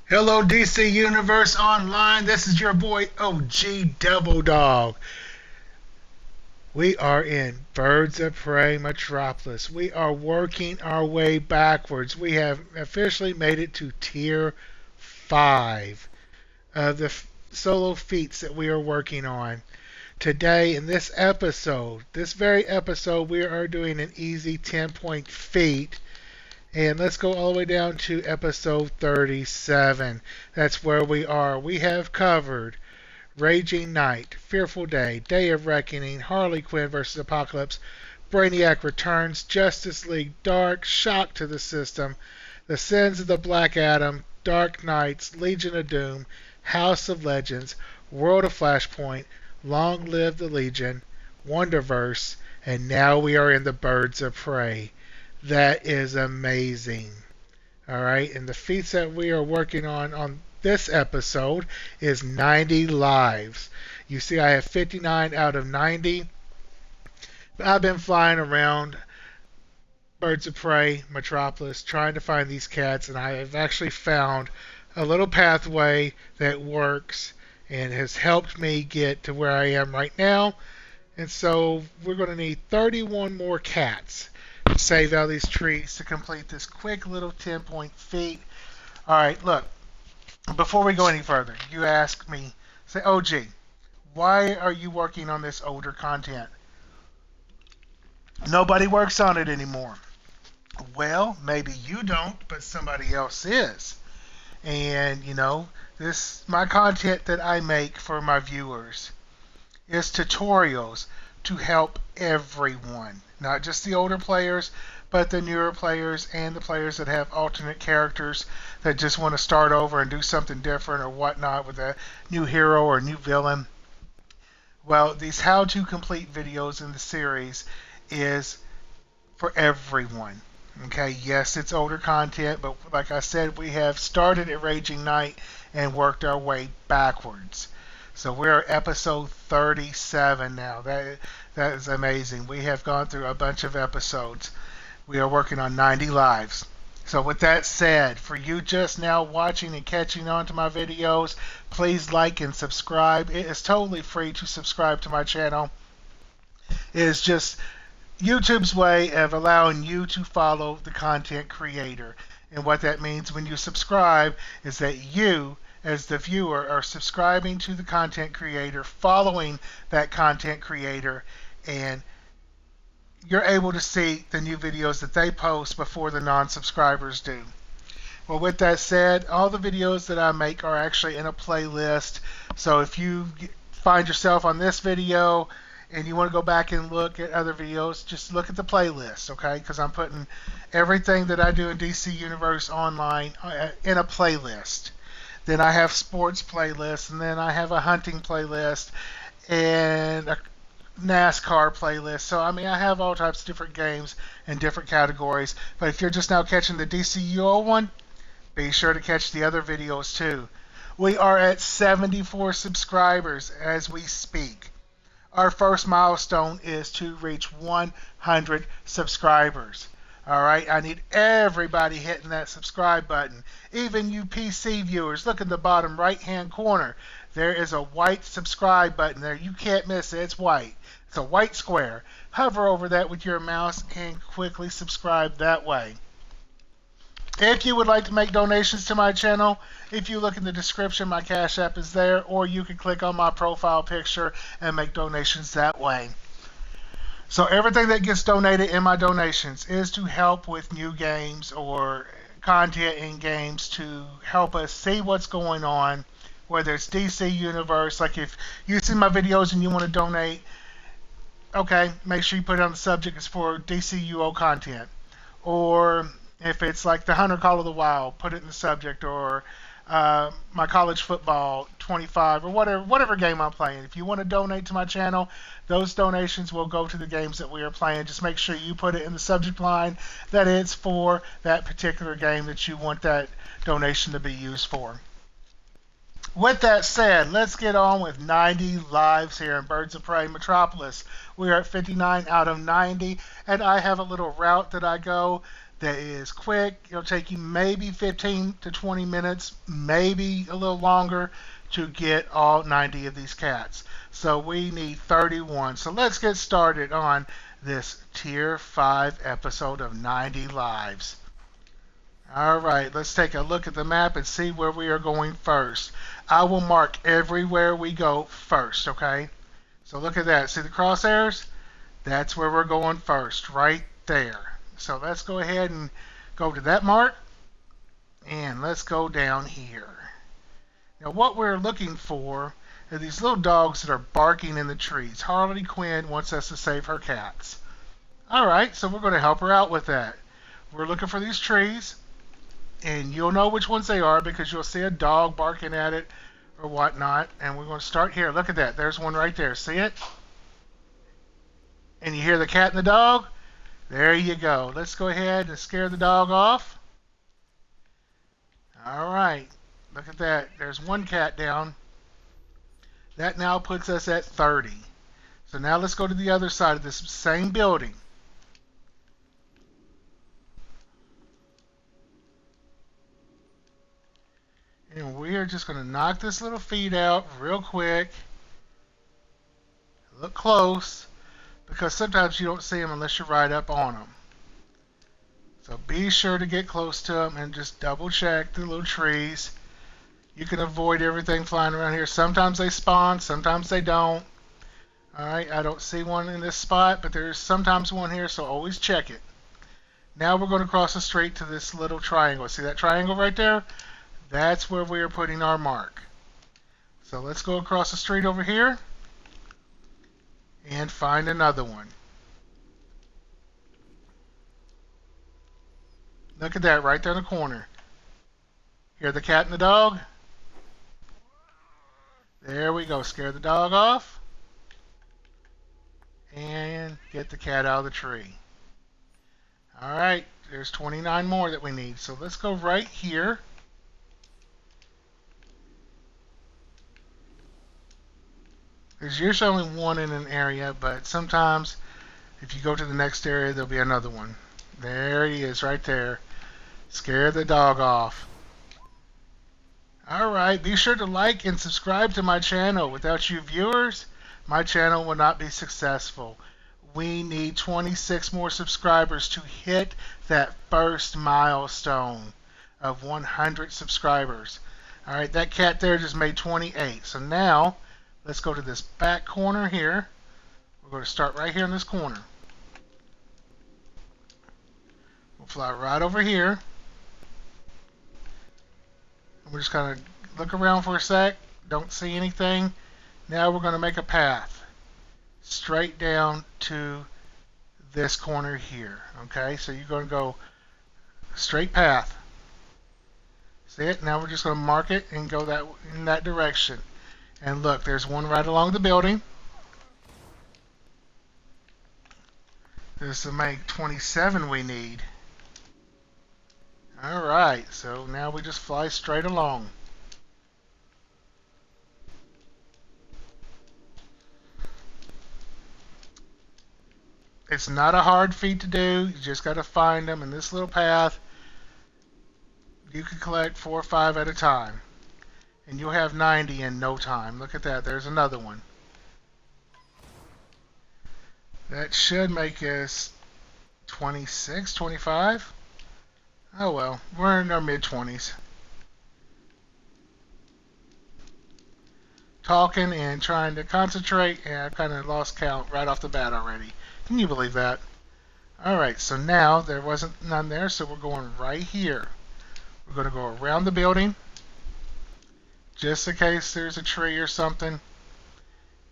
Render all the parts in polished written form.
Hello, DC Universe Online. This is your boy OG Devil Dog. We are in Birds of Prey Metropolis. We are working our way backwards. We have officially made it to Tier 5 of the solo feats that we are working on. Today, in this very episode, we are doing an easy 10-point feat. And let's go all the way down to episode 37. That's where we are. We have covered Raging Night, Fearful Day, Day of Reckoning, Harley Quinn vs. Apocalypse, Brainiac Returns, Justice League Dark, Shock to the System, The Sins of the Black Adam, Dark Knights, Legion of Doom, House of Legends, World of Flashpoint, Long Live the Legion, Wonderverse, and now we are in the Birds of Prey. That is amazing. All right, and the feats that we are working on this episode is 90 lives. You see, I have 59 out of 90. I've been flying around Birds of Prey, Metropolis, trying to find these cats, and I have actually found a little pathway that works and has helped me get to where I am right now. And so we're going to need 31 more cats to save out these trees to complete this quick little 10-point feat. All right, look, before we go any further, you ask me, say, OG, why are you working on this older content? Nobody works on it anymore. Well, maybe you don't, but somebody else is. And, this my content that I make for my viewers is tutorials to help everyone, not just the older players, but the newer players and the players that have alternate characters that just want to start over and do something different or whatnot with a new hero or new villain. Well, these how to complete videos in the series is for everyone. Okay, yes, it's older content, but like I said, we have started at Raging Night and worked our way backwards. So we're at episode 37 now. That is amazing. We have gone through a bunch of episodes. We are working on 90 lives. So with that said, for you just now watching and catching on to my videos, please like and subscribe. It is totally free to subscribe to my channel. It is just YouTube's way of allowing you to follow the content creator. And what that means when you subscribe is that you, as the viewer, are subscribing to the content creator, following that content creator, and you're able to see the new videos that they post before the non-subscribers do. Well, with that said, all the videos that I make are actually in a playlist. So if you find yourself on this video and you want to go back and look at other videos, just look at the playlist, okay? Because I'm putting everything that I do in DC Universe Online in a playlist. Then I have sports playlists, and then I have a hunting playlist and a NASCAR playlist. So, I mean, I have all types of different games and different categories. But if you're just now catching the DCUO one, be sure to catch the other videos too. We are at 74 subscribers as we speak. Our first milestone is to reach 100 subscribers. All right, I need everybody hitting that subscribe button. Even you PC viewers, look in the bottom right-hand corner. There is a white subscribe button there. You can't miss it. It's white. It's a white square. Hover over that with your mouse and quickly subscribe that way. If you would like to make donations to my channel, if you look in the description, my Cash App is there, or you can click on my profile picture and make donations that way. So everything that gets donated in my donations is to help with new games or content in games to help us see what's going on, whether it's DC Universe. Like if you see my videos and you want to donate, okay, make sure you put it on the subject as for DCUO content. Or if it's like the Hunter Call of the Wild, put it in the subject, or my college football 25 or whatever game I'm playing. If you want to donate to my channel, those donations will go to the games that we are playing. Just make sure you put it in the subject line that it's for that particular game that you want that donation to be used for. With that said, let's get on with 90 lives here in Birds of Prey Metropolis. We are at 59 out of 90, and I have a little route that I go that is quick. It'll take you maybe 15 to 20 minutes, maybe a little longer to get all 90 of these cats. So we need 31. So let's get started on this Tier 5 episode of 90 Lives. All right, let's take a look at the map and see where we are going first. I will mark everywhere we go first, okay? So look at that. See the crosshairs? That's where we're going first, right there. So let's go ahead and go to that mark, and let's go down here. Now what we're looking for are these little dogs that are barking in the trees. Harley Quinn wants us to save her cats. All right, so we're going to help her out with that. We're looking for these trees, and you'll know which ones they are because you'll see a dog barking at it or whatnot. And we're going to start here. Look at that. There's one right there. See it? And you hear the cat and the dog? There you go. Let's go ahead and scare the dog off. All right. Look at that. There's one cat down. That now puts us at 30. So now let's go to the other side of this same building. And we are just going to knock this little feed out real quick. Look close, because sometimes you don't see them unless you're right up on them. So be sure to get close to them and just double check the little trees. You can avoid everything flying around here. Sometimes they spawn, sometimes they don't. Alright, I don't see one in this spot, but there's sometimes one here, so always check it. Now we're going to cross the street to this little triangle. See that triangle right there? That's where we are putting our mark. So let's go across the street over here and find another one. Look at that right there in the corner. Hear the cat and the dog? There we go. Scare the dog off. And get the cat out of the tree. Alright, there's 29 more that we need. So let's go right here. There's usually only one in an area, but sometimes if you go to the next area, there'll be another one. There he is right there. Scare the dog off. Alright, be sure to like and subscribe to my channel. Without you viewers, my channel will not be successful. We need 26 more subscribers to hit that first milestone of 100 subscribers. Alright, that cat there just made 28. So now, let's go to this back corner here. We're going to start right here in this corner. We'll fly right over here. We're just going to look around for a sec. Don't see anything. Now we're going to make a path straight down to this corner here. Okay, so you're going to go straight path. See it? Now we're just going to mark it and go that in that direction. And look, there's one right along the building. This will make 27 we need. Alright, so now we just fly straight along. It's not a hard feat to do. You just got to find them in this little path. You can collect 4 or 5 at a time. And you'll have 90 in no time. Look at that. There's another one. That should make us 26, 25. Oh well, we're in our mid-20s. Talking and trying to concentrate, and I kind of lost count right off the bat already. Can you believe that? Alright, so now there wasn't none there, so we're going right here. We're going to go around the building, just in case there's a tree or something,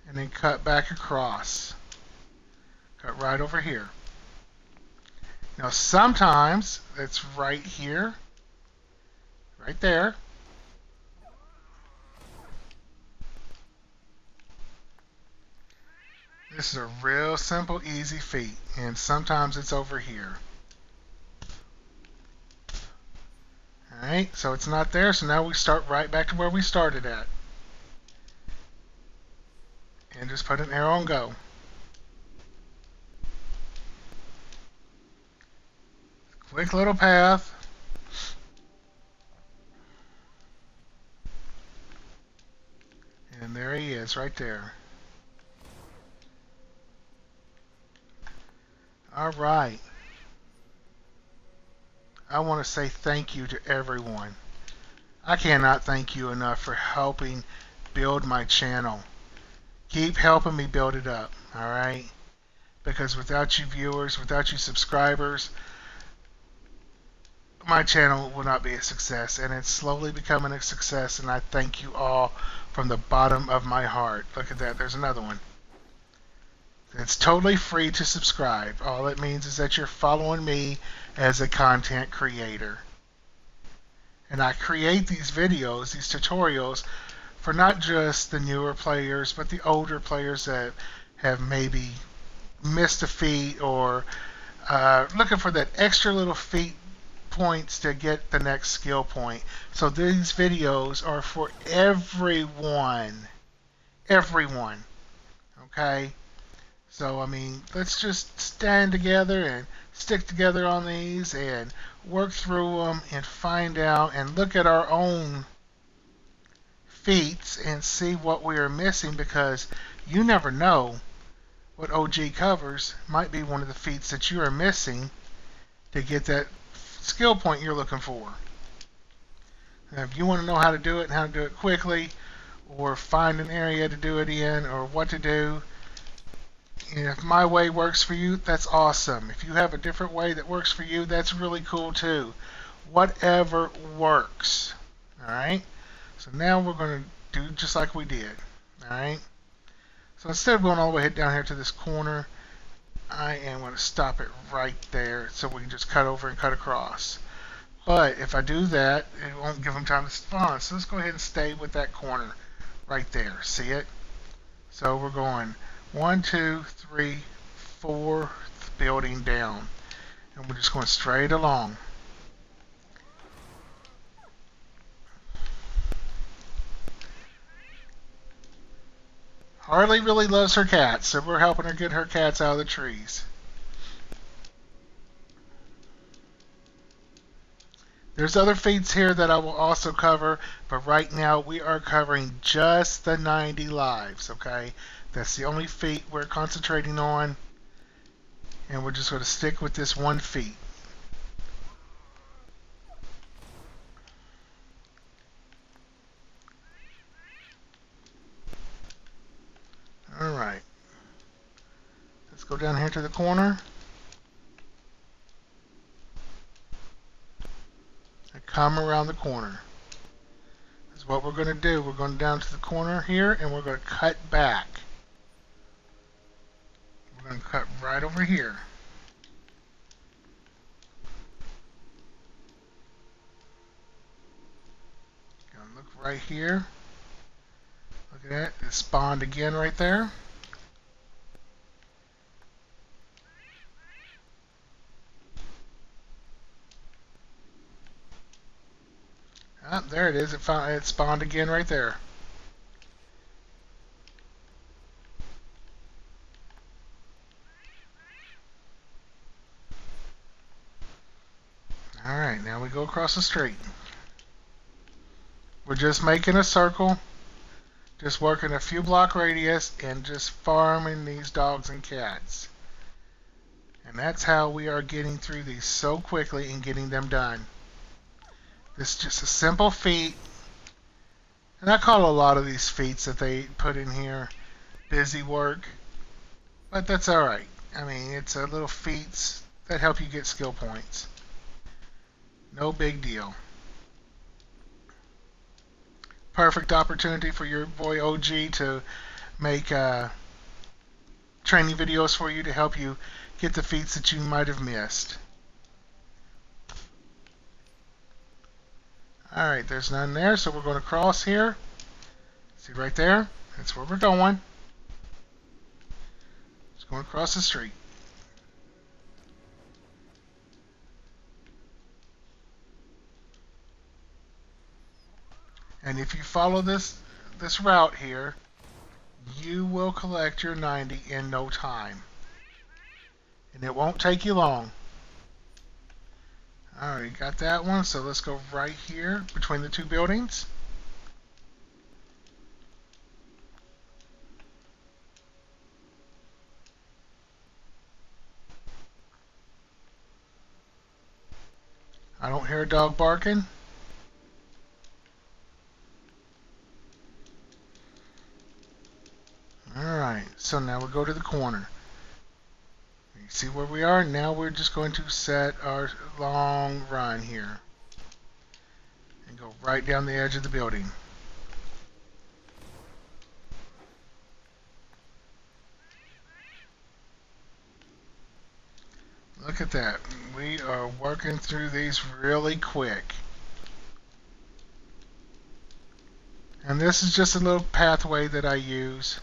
and then cut back across. Cut right over here. Now sometimes it's right here, right there. This is a real simple, easy feat, and sometimes it's over here. Alright, so it's not there, so now we start right back to where we started at. And just put an arrow and go. Quick little path. And there he is, right there. All right. I want to say thank you to everyone. I cannot thank you enough for helping build my channel. Keep helping me build it up, all right? Because without you viewers, without you subscribers, my channel will not be a success, and it's slowly becoming a success, and I thank you all from the bottom of my heart. Look at that, there's another one. It's totally free to subscribe. All it means is that you're following me as a content creator. And I create these videos, these tutorials, for not just the newer players, but the older players that have maybe missed a feat or looking for that extra little feat points to get the next skill point. So these videos are for everyone. Everyone. Okay? So, I mean, let's just stand together and stick together on these and work through them and find out and look at our own feats and see what we are missing, because you never know what OG covers might be one of the feats that you are missing to get that skill point you're looking for. Now, if you want to know how to do it and how to do it quickly, or find an area to do it in, or what to do, and if my way works for you, that's awesome. If you have a different way that works for you, that's really cool too. Whatever works. Alright? So now we're going to do just like we did. Alright? So instead of going all the way down here to this corner, I am going to stop it right there so we can just cut over and cut across. But if I do that, it won't give them time to spawn. So let's go ahead and stay with that corner right there. See it? So we're going 1, 2, 3, 4th building down. And we're just going straight along. Harley really loves her cats, so we're helping her get her cats out of the trees. There's other feats here that I will also cover, but right now we are covering just the 90 lives, okay? That's the only feat we're concentrating on, and we're just going to stick with this one feat. Alright. Let's go down here to the corner. And come around the corner. That's what we're going to do. We're going down to the corner here, and we're going to cut back. We're going to cut right over here. Going to look right here. Look at that. It spawned again right there. Ah, there it is. It spawned again right there. Alright, now we go across the street. We're just making a circle. Just working a few block radius and just farming these dogs and cats. And that's how we are getting through these so quickly and getting them done. This is just a simple feat. And I call a lot of these feats that they put in here busy work. But that's alright. I mean, it's a little feats that help you get skill points. No big deal. Perfect opportunity for your boy OG to make training videos for you to help you get the feats that you might have missed. Alright, there's none there, so we're going to cross here. See right there? That's where we're going. Just going across the street. And if you follow this route here, you will collect your 90 in no time. And it won't take you long. Alright, got that one. So let's go right here between the two buildings. I don't hear a dog barking. Alright, so now we'll go to the corner. You see where we are? Now we're just going to set our long run here. And go right down the edge of the building. Look at that. We are working through these really quick. And this is just a little pathway that I use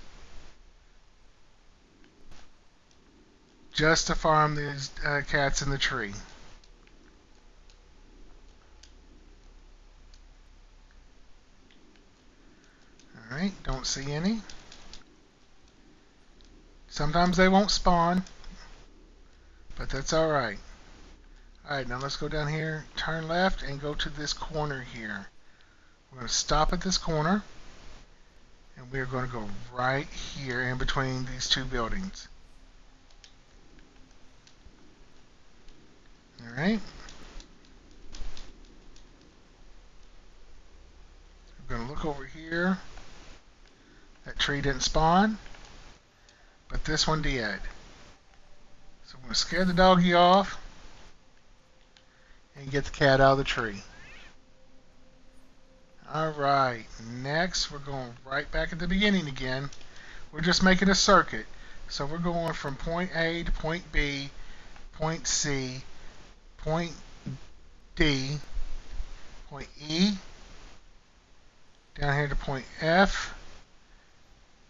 just to farm these cats in the tree. Alright, don't see any. Sometimes they won't spawn, but that's alright. Alright, now let's go down here, turn left, and go to this corner here. We're going to stop at this corner, and we're going to go right here in between these two buildings. Alright. We're going to look over here. That tree didn't spawn, but this one did. So I'm going to scare the doggy off and get the cat out of the tree. Alright, next we're going right back at the beginning again. We're just making a circuit. So we're going from point A to point B, point C, point D, point E, down here to point F,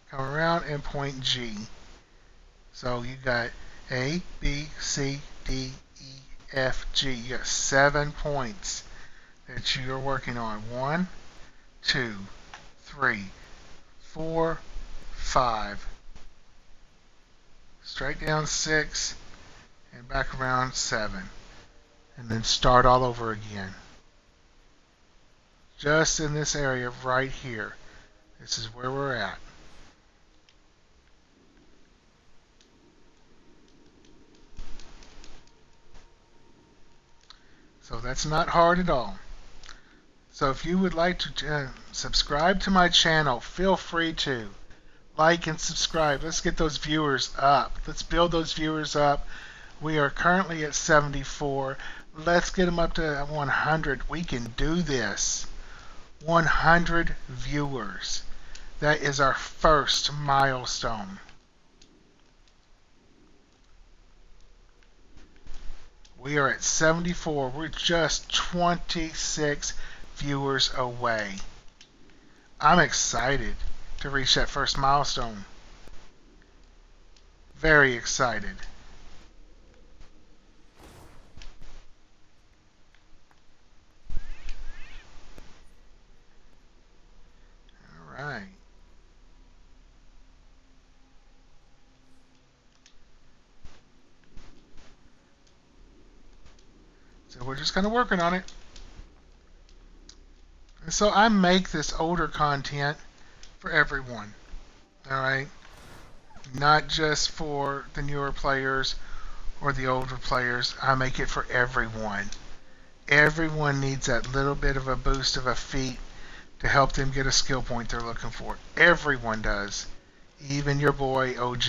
come around, and point G. So you got A, B, C, D, E, F, G. You got 7 points that you're working on. 1, 2, 3, 4, 5. Straight down 6 and back around 7. And then start all over again. Just in this area right here. This is where we're at. So that's not hard at all. So if you would like to subscribe to my channel, feel free to. Like and subscribe. Let's get those viewers up. Let's build those viewers up. We are currently at 74. Let's get them up to 100. We can do this. 100 viewers. That is our first milestone. We are at 74. We're just 26 viewers away. I'm excited to reach that first milestone. Very excited. All right. So we're just kind of working on it. And so I make this older content for everyone. All right. Not just for the newer players or the older players. I make it for everyone. Everyone needs that little bit of a boost of a feat to help them get a skill point they're looking for. Everyone does. Even your boy OG.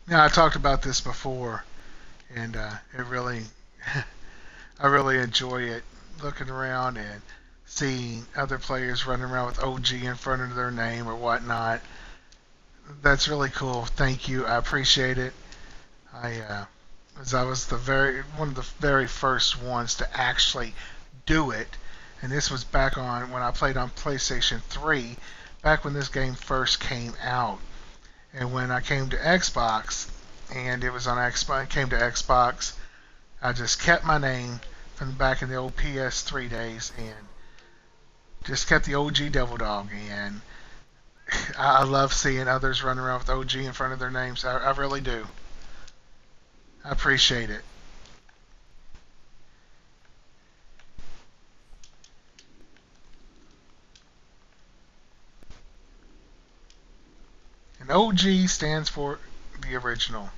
Now I talked about this before, and it really, I really enjoy it. Looking around and seeing other players running around with OG in front of their name or whatnot. That's really cool. Thank you. I appreciate it. As I was one of the very first ones to actually do it, and this was back on when I played on PlayStation 3, back when this game first came out. And when I came to Xbox, and it was on Xbox, came to Xbox, I just kept my name from back in the old PS3 days, and just kept the OG Devil Dog. And I love seeing others run around with OG in front of their names. I really do. I appreciate it. And OG stands for the original.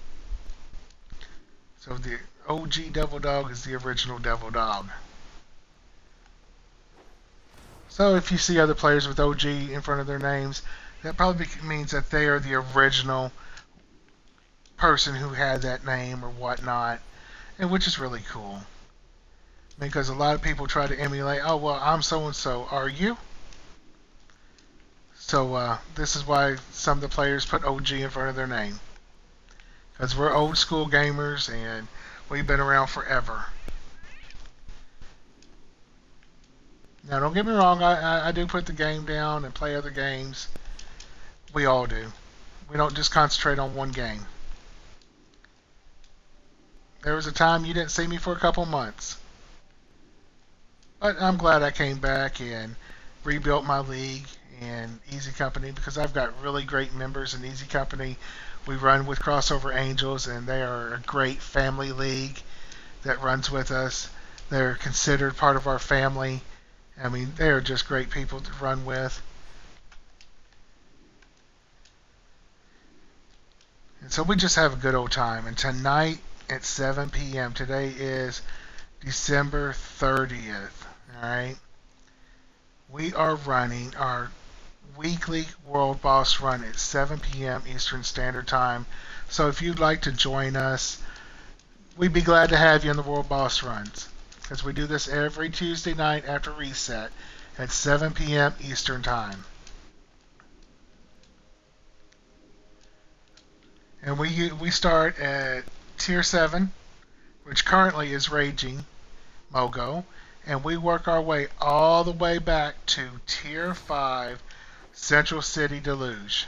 So the OG Devil Dog is the original Devil Dog. So if you see other players with OG in front of their names, that probably means that they are the original person who had that name or whatnot, and which is really cool. Because a lot of people try to emulate, oh, well, I'm so and so. Are you? So this is why some of the players put OG in front of their name. Because we're old school gamers and we've been around forever. Now, don't get me wrong, I do put the game down and play other games. We all do. We don't just concentrate on one game. There was a time you didn't see me for a couple months. But I'm glad I came back and rebuilt my league and Easy Company because I've got really great members in Easy Company. We run with Crossover Angels, and they are a great family league that runs with us. They're considered part of our family. I mean, they are just great people to run with. And so we just have a good old time. And tonight at 7 p.m., today is December 30th, all right? We are running our weekly World Boss Run at 7 p.m. Eastern Standard Time. So if you'd like to join us, we'd be glad to have you in the World Boss Runs because we do this every Tuesday night after reset at 7 p.m. Eastern Time. And we start at Tier 7, which currently is Raging Mogo, and we work our way all the way back to Tier 5, Central City Deluge.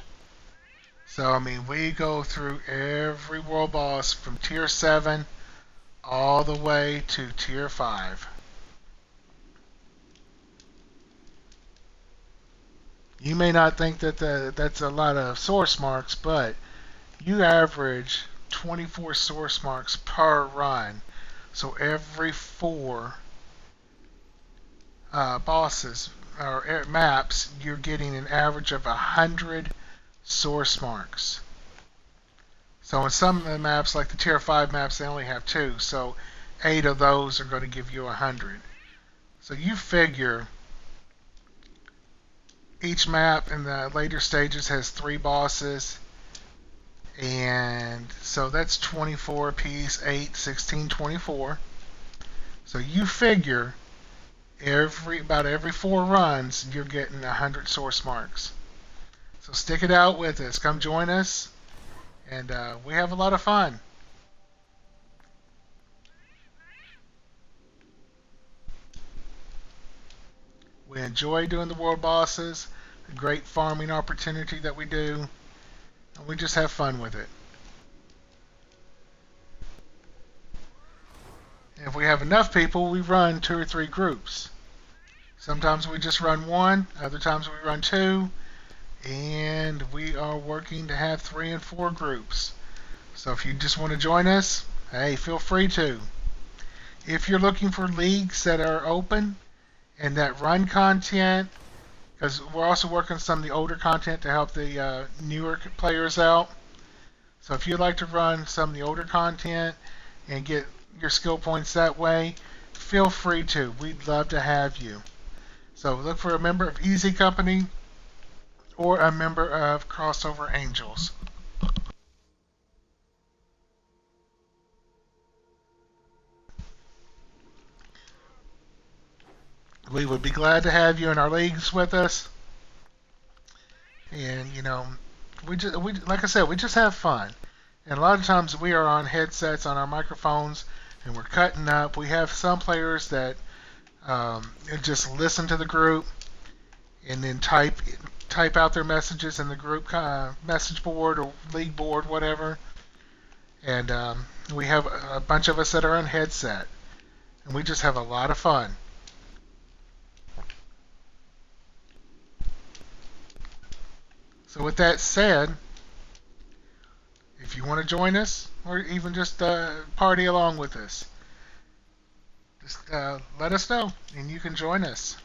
So, I mean, we go through every world boss from Tier 7 all the way to Tier 5. You may not think that that's a lot of source marks, but you average 24 source marks per run. So every four bosses or maps, you're getting an average of 100 source marks. So in some of the maps, like the Tier 5 maps, they only have 2. So 8 of those are going to give you 100. So you figure each map in the later stages has 3 bosses. And so that's 24 apiece, 8, 16, 24. So you figure about every 4 runs, you're getting 100 source marks. So stick it out with us. Come join us, and we have a lot of fun. We enjoy doing the world bosses, a great farming opportunity that we do, and we just have fun with it. If we have enough people, we run 2 or 3 groups. Sometimes we just run 1, other times we run 2, and we are working to have 3 and 4 groups. So if you just want to join us, hey, feel free to. If you're looking for leagues that are open and that run content, because we're also working on some of the older content to help the newer players out. So if you'd like to run some of the older content and get your skill points that way, feel free to. We'd love to have you. So look for a member of Easy Company or a member of Crossover Angels. We would be glad to have you in our leagues with us. And we like I said, we just have fun. And a lot of times we are on headsets on our microphones and we're cutting up. We have some players that just listen to the group and then type out their messages in the group message board or league board, whatever. And we have a bunch of us that are on headset, and we just have a lot of fun. So with that said, if you want to join us or even just party along with us, just let us know and you can join us.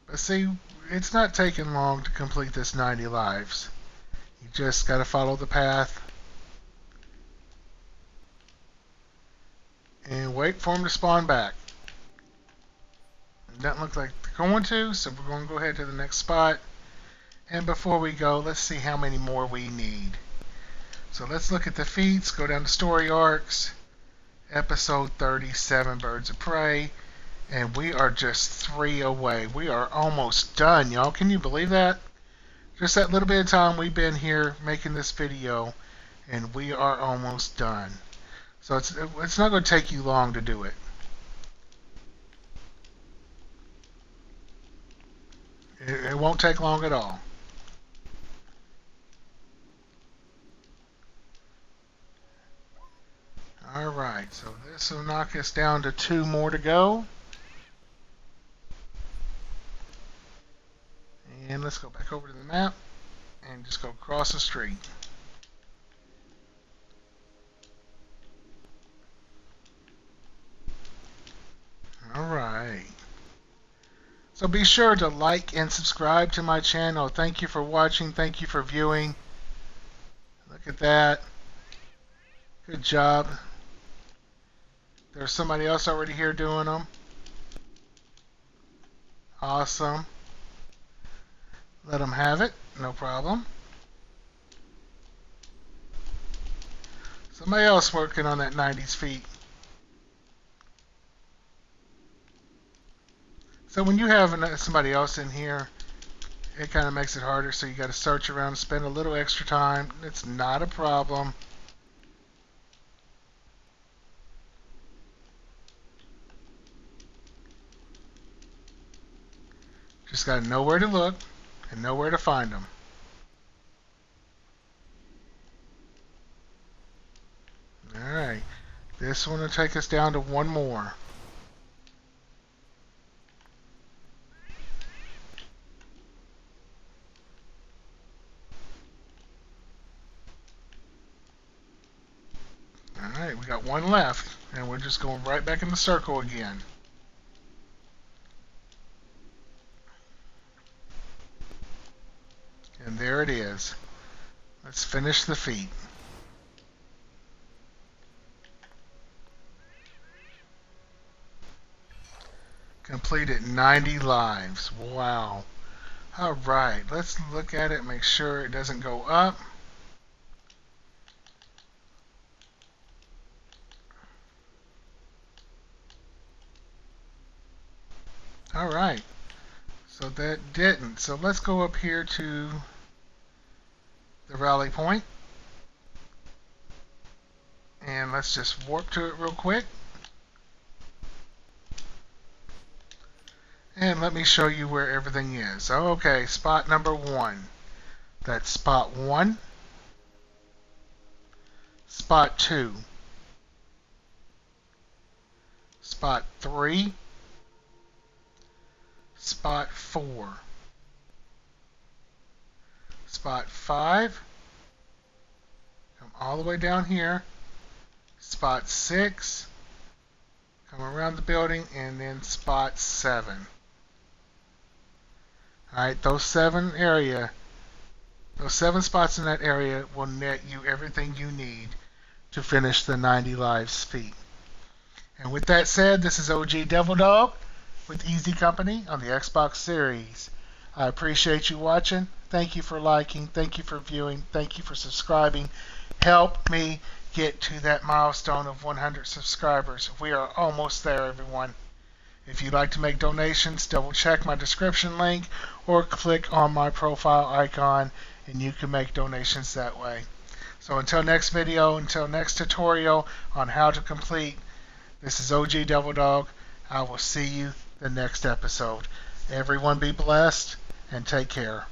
But see, it's not taking long to complete this 90 lives. You just got to follow the path and wait for them to spawn back. It doesn't look like they're going to, so we're going to go ahead to the next spot. And before we go, let's see how many more we need. So let's look at the feats, go down to story arcs, episode 37, Birds of Prey, and we are just 3 away. We are almost done, y'all. Can you believe that? Just that little bit of time we've been here making this video, and we are almost done. So it's not going to take you long to do it. It won't take long at all. Alright, so this will knock us down to 2 more to go. And let's go back over to the map and just go across the street. Alright. So be sure to like and subscribe to my channel. Thank you for watching. Thank you for viewing. Look at that. Good job. There's somebody else already here doing them. Awesome. Let them have it. No problem. Somebody else working on that 90s feat. So when you have somebody else in here, it kind of makes it harder. So you got to search around, spend a little extra time. It's not a problem. Just got to know where to look and know where to find them. Alright, this one will take us down to 1 more. Alright, we got 1 left, and we're just going right back in the circle again. And there it is. Let's finish the feat. Completed 90 lives. Wow. Alright, let's look at it, make sure it doesn't go up. Alright. So that didn't. So let's go up here to the rally point. And let's just warp to it real quick. And let me show you where everything is. Okay, spot number 1. That's spot 1. Spot 2. Spot 3. Spot 4. Spot 5. Come all the way down here. Spot 6. Come around the building, and then spot 7. Alright, those 7 spots in that area will net you everything you need to finish the 90 lives feat. And with that said, this is OG Devil Dog with Easy Company on the Xbox Series. I appreciate you watching. Thank you for liking. Thank you for viewing. Thank you for subscribing. Help me get to that milestone of 100 subscribers. We are almost there, everyone. If you'd like to make donations, double check my description link or click on my profile icon and you can make donations that way. So until next video, until next tutorial on how to complete, this is OG Devil Dog. I will see you the next episode. Everyone be blessed and take care.